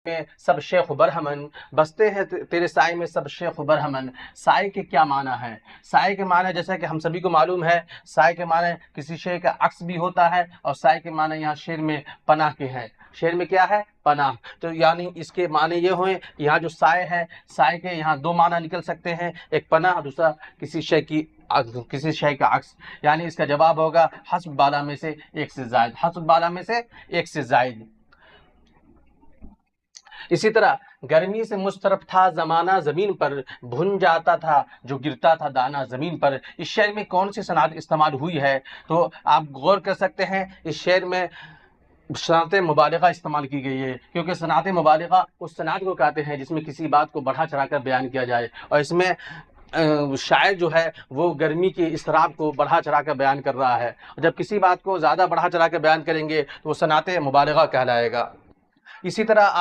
میں سب شیخ برہمن، بستے ہیں تیرے سائے میں سب شیخ برہمن۔ سائے کے کیا معنی ہے؟ سائے کے معنی جیسا کہ ہم سبھی کو معلوم ہے، سائے کے معنی کسی شے کا عکس بھی ہوتا ہے، اور سائے کے معنی یہاں شعر میں پناہ کے ہیں۔ شعر میں کیا ہے؟ پناہ۔ تو یعنی اس کے معنی یہ ہوئے، یہاں جو سائے ہے، سائے کے یہاں دو معنی نکل سکتے ہیں، ایک پناہ، دوسرا کسی شے کا عکس۔ یعنی اس کا جواب ہوگا حسب بالا میں سے ایک سے زائد، حسب بالا میں سے ایک سے زائد۔ اسی طرح گرمی سے مضطرب تھا زمانہ زمین پر، بھن جاتا تھا جو گرتا تھا دانہ زمین پر۔ اس شعر میں کون سی صنعت استعمال ہوئی ہے؟ تو آپ غور کر سکتے ہیں، اس شعر میں صنعت مبالغہ استعمال کی گئی ہے، کیونکہ صنعت مبالغہ اس صنعت کو کہتے ہیں جس میں کسی بات کو بڑھا چڑھا کر بیان کیا جائے، اور اس میں شاعر جو ہے وہ گرمی کے اضطراب کو بڑھا چڑھا کر بیان کر رہا ہے۔ جب کسی بات کو زیادہ بڑھا چڑھا کر بیان کریں گے تو وہ صنعت مبالغہ کہلائے گا۔ اسی طرح